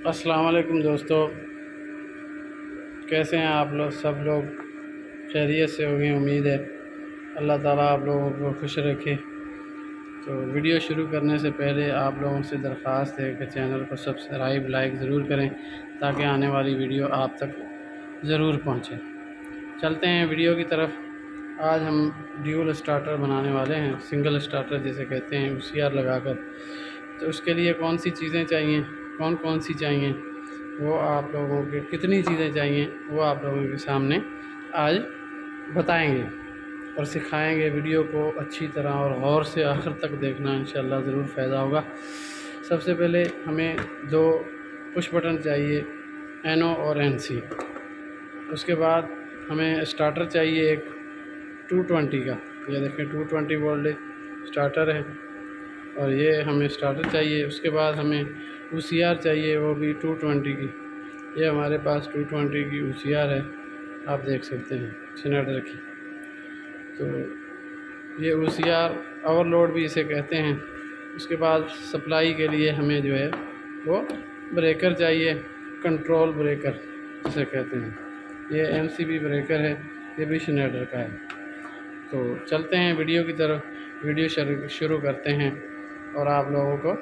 अस्सलाम वालेकुम दोस्तों, कैसे हैं आप लोग? सब लोग खैरियत से होंगे, उम्मीद है। अल्लाह ताला आप लोगों को खुश रखे। तो वीडियो शुरू करने से पहले आप लोगों से दरख्वास्त है कि चैनल को सब्सक्राइब लाइक ज़रूर करें ताकि आने वाली वीडियो आप तक ज़रूर पहुँचे। चलते हैं वीडियो की तरफ। आज हम ड्यूल स्टार्टर बनाने वाले हैं, सिंगल स्टार्टर जिसे कहते हैं, UCR लगाकर। तो उसके लिए कौन सी चीज़ें चाहिए, कौन कौन सी चाहिए, वो आप लोगों के कितनी चीज़ें चाहिए वो आप लोगों के सामने आज बताएंगे और सिखाएंगे। वीडियो को अच्छी तरह और गौर से आखिर तक देखना, इंशाल्लाह ज़रूर फ़ायदा होगा। सबसे पहले हमें 2 पुश बटन चाहिए, NO और NC। उसके बाद हमें स्टार्टर चाहिए एक 220 का। ये देखें 220 वोल्ट स्टार्टर है और ये हमें स्टार्टर चाहिए। उसके बाद हमें UCR चाहिए, वो भी 220 की। ये हमारे पास 220 की UCR है, आप देख सकते हैं स्नेडर की। तो ये UCR ओवरलोड भी इसे कहते हैं। उसके बाद सप्लाई के लिए हमें जो है वो ब्रेकर चाहिए, कंट्रोल ब्रेकर जिसे कहते हैं। ये MCB ब्रेकर है, ये भी स्नेडर का है। तो चलते हैं वीडियो की तरफ। वीडियो शुरू करते हैं और आप लोगों को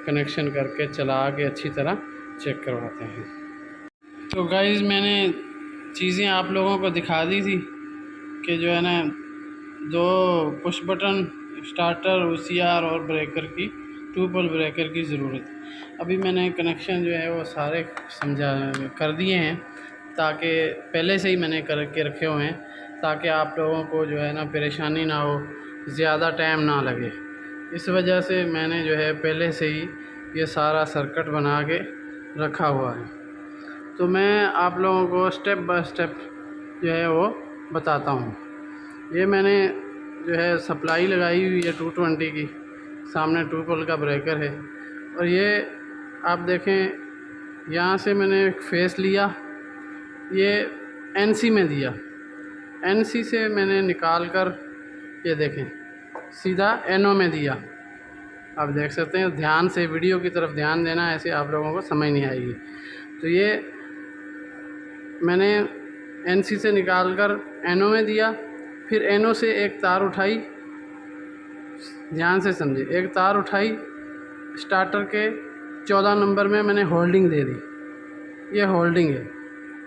कनेक्शन करके चला के अच्छी तरह चेक करवाते हैं। तो गाइस, मैंने चीज़ें आप लोगों को दिखा दी थी कि जो है ना 2 पुश बटन स्टार्टर, UCR और ब्रेकर की, 2 पोल ब्रेकर की ज़रूरत। अभी मैंने कनेक्शन जो है वो सारे समझा कर दिए हैं, ताकि पहले से ही मैंने करके रखे हुए हैं, ताकि आप लोगों को जो है ना परेशानी ना हो, ज़्यादा टाइम ना लगे। इस वजह से मैंने जो है पहले से ही ये सारा सर्किट बना के रखा हुआ है। तो मैं आप लोगों को स्टेप बाय स्टेप जो है वो बताता हूँ। ये मैंने जो है सप्लाई लगाई हुई है 220 की, सामने 2 पोल का ब्रेकर है। और ये आप देखें, यहाँ से मैंने एक फेस लिया, ये NC में दिया, NC से मैंने निकाल कर ये देखें सीधा NO में दिया। आप देख सकते हैं, ध्यान से वीडियो की तरफ ध्यान देना, ऐसे आप लोगों को समझ नहीं आएगी। तो ये मैंने NC से निकाल कर NO में दिया, फिर NO से एक तार उठाई, ध्यान से समझे, एक तार उठाई स्टार्टर के 14 नंबर में मैंने होल्डिंग दे दी। ये होल्डिंग है,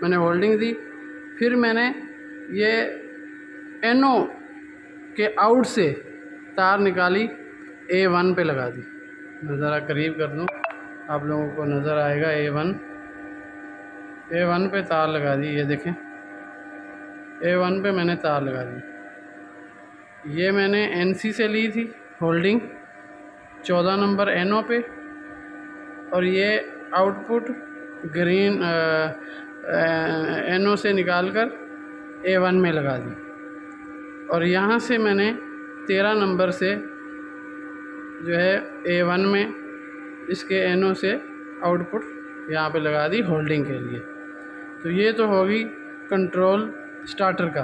मैंने होल्डिंग दी। फिर मैंने ये NO के आउट से तार निकाली, A1 पे लगा दी। मैं ज़रा करीब कर दूँ, आप लोगों को नज़र आएगा। A1 पे तार लगा दी, ये देखें A1 पे मैंने तार लगा दी। ये मैंने NC से ली थी होल्डिंग 14 नंबर NO पे, और ये आउटपुट ग्रीन NO से निकाल कर A1 में लगा दी। और यहाँ से मैंने 13 नंबर से जो है A1 में इसके NO से आउटपुट यहाँ पे लगा दी होल्डिंग के लिए। तो ये तो होगी कंट्रोल स्टार्टर का।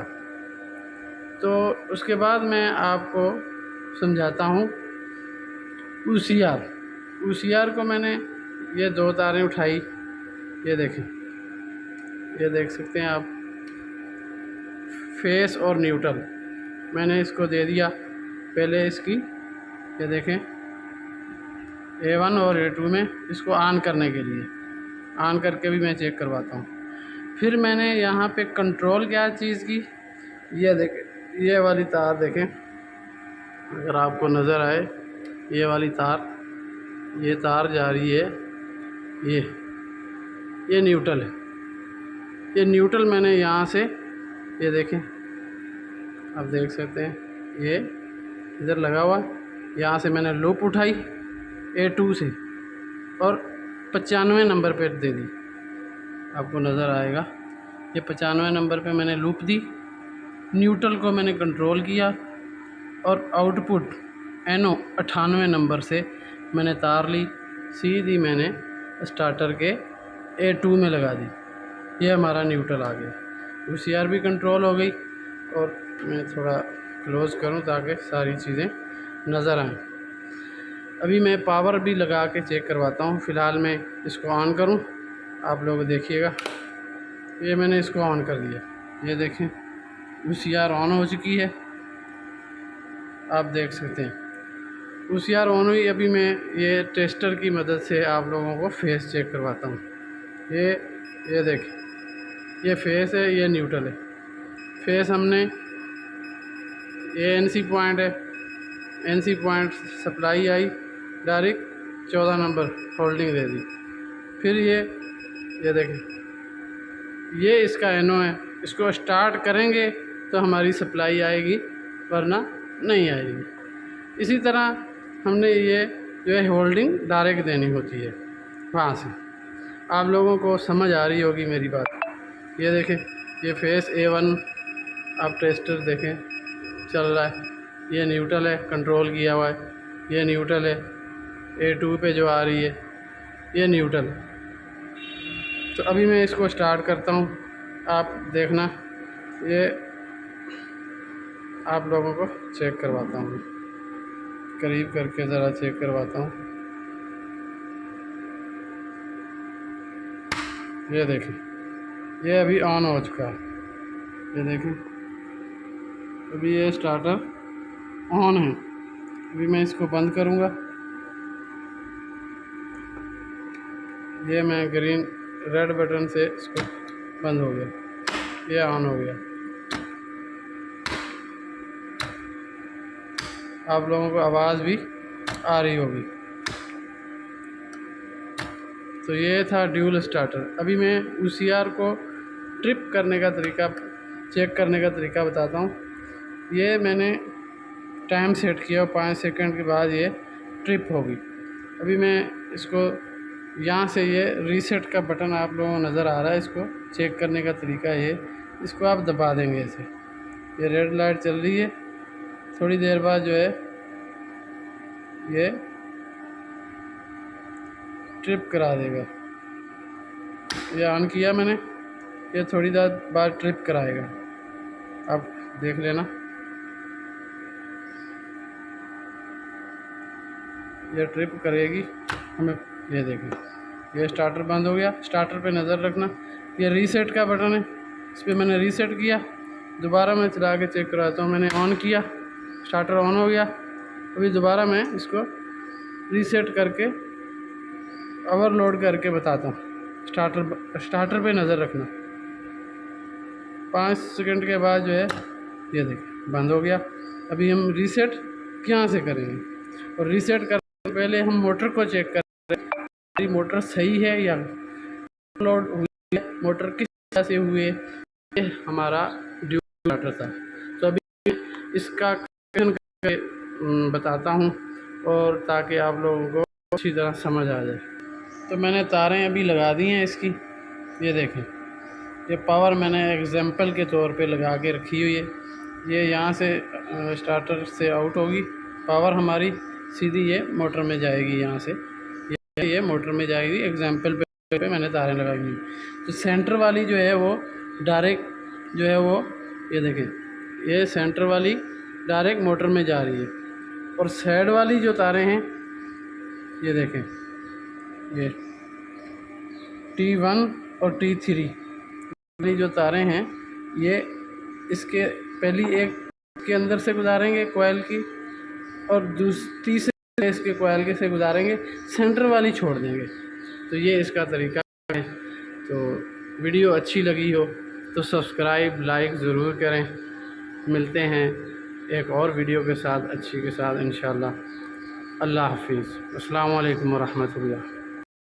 तो उसके बाद मैं आपको समझाता हूँ UCR को। मैंने ये 2 तारें उठाई, ये देखें, ये देख सकते हैं आप, फेस और न्यूट्रल मैंने इसको दे दिया पहले इसकी, ये देखें A1 और A2 में, इसको ऑन करने के लिए। ऑन करके भी मैं चेक करवाता हूँ। फिर मैंने यहाँ पे कंट्रोल क्या चीज़ की, ये देखें, ये वाली तार देखें, अगर आपको नज़र आए, ये वाली तार, ये तार जा रही है, ये न्यूट्रल है। ये न्यूट्रल मैंने यहाँ से, ये देखें, आप देख सकते हैं, ये इधर लगा हुआ। यहाँ से मैंने लूप उठाई A2 से और 95 नंबर पे दे दी, आपको नज़र आएगा। ये 95 नंबर पे मैंने लूप दी, न्यूट्रल को मैंने कंट्रोल किया, और आउटपुट NO 98 नंबर से मैंने तार ली, सीधी मैंने स्टार्टर के A2 में लगा दी। ये हमारा न्यूट्रल आ गया। UCR भी कंट्रोल हो गई। और मैं थोड़ा क्लोज़ करूं ताकि सारी चीज़ें नज़र आएँ। अभी मैं पावर भी लगा के चेक करवाता हूँ। फ़िलहाल मैं इसको ऑन करूँ, आप लोग देखिएगा। ये मैंने इसको ऑन कर दिया, ये देखें VCR ऑन हो चुकी है, आप देख सकते हैं VCR ऑन हुई। अभी मैं ये टेस्टर की मदद से आप लोगों को फेस चेक करवाता हूँ। ये देखें, ये फेस है, ये न्यूट्रल है। फेस हमने ये NC पॉइंट है, NC point supply I direct 14 number holding दे दी। फिर ये देखें, ये इसका NO है। इसको स्टार्ट करेंगे तो हमारी सप्लाई आएगी, वरना नहीं आएगी। इसी तरह हमने ये जो है होल्डिंग डायरेक्ट देनी होती है वहाँ से। आप लोगों को समझ आ रही होगी मेरी बात। ये देखें, ये फेस A1 आप टेस्टर देखें चल रहा है। ये न्यूट्रल है, कंट्रोल किया हुआ है। ये न्यूट्रल है, A2 पे जो आ रही है ये न्यूट्रल। तो अभी मैं इसको स्टार्ट करता हूँ, आप देखना। ये आप लोगों को चेक करवाता हूँ, करीब करके ज़रा चेक करवाता हूँ। ये देखें, ये अभी ऑन हो चुका है। ये देखें, अभी ये स्टार्टर ऑन है। अभी मैं इसको बंद करूँगा। ये मैं रेड बटन से इसको बंद हो गया, ये ऑन हो गया। आप लोगों को आवाज़ भी आ रही होगी। तो ये था ड्यूल स्टार्टर। अभी मैं VCR को ट्रिप करने का तरीका, चेक करने का तरीका बताता हूँ। ये मैंने टाइम सेट किया, 5 सेकंड के बाद ये ट्रिप होगी। अभी मैं इसको यहाँ से, ये रीसेट का बटन आप लोगों को नज़र आ रहा है। इसको चेक करने का तरीका ये, इसको आप दबा देंगे ऐसे। ये रेड लाइट चल रही है, थोड़ी देर बाद जो है ये ट्रिप करा देगा। ये ऑन किया मैंने, ये थोड़ी देर बाद ट्रिप कराएगा, आप देख लेना। ये ट्रिप करेगी हमें। ये देखें, ये स्टार्टर बंद हो गया। स्टार्टर पे नज़र रखना। ये रीसेट का बटन है, इस पर मैंने रीसेट किया। दोबारा मैं चला के चेक कराता हूँ। मैंने ऑन किया, स्टार्टर ऑन हो गया। अभी दोबारा मैं इसको रीसेट करके ओवरलोड करके बताता हूँ। स्टार्टर पे नज़र रखना। 5 सेकंड के बाद जो है ये देखिए बंद हो गया। अभी हम रीसेट यहाँ से करेंगे, और रीसेट करने से पहले हम मोटर को चेक करें, मोटर सही है या लोड हुई है, मोटर किस तरह से हुए। ये हमारा ड्यूल स्टार्टर था। तो अभी इसका कनेक्शन करके बताता हूँ, और ताकि आप लोगों को अच्छी तरह समझ आ जाए। तो मैंने तारें अभी लगा दी हैं इसकी। ये देखें, ये पावर मैंने एग्जाम्पल के तौर पे लगा के रखी हुई है। ये यहाँ से स्टार्टर से आउट होगी, पावर हमारी सीधी ये मोटर में जाएगी। यहाँ से ये मोटर में जाएगी। एग्जाम्पल पे मैंने तारें लगाई हुई। तो सेंटर वाली जो है वो डायरेक्ट जो है वो, ये देखें, ये सेंटर वाली डायरेक्ट मोटर में जा रही है। और साइड वाली जो तारें हैं, ये देखें, ये T1 और T3 वाली जो तारें हैं, ये इसके पहली एक के अंदर से गुजारेंगे कोयल की, और तीसरे इसके कोयल के से गुजारेंगे, सेंटर वाली छोड़ देंगे। तो ये इसका तरीका है। तो वीडियो अच्छी लगी हो तो सब्सक्राइब लाइक ज़रूर करें। मिलते हैं एक और वीडियो के साथ, अच्छी के साथ इंशाल्लाह। अल्लाह हाफिज़। अस्सलामु अलैकुम व रहमतुल्लाह।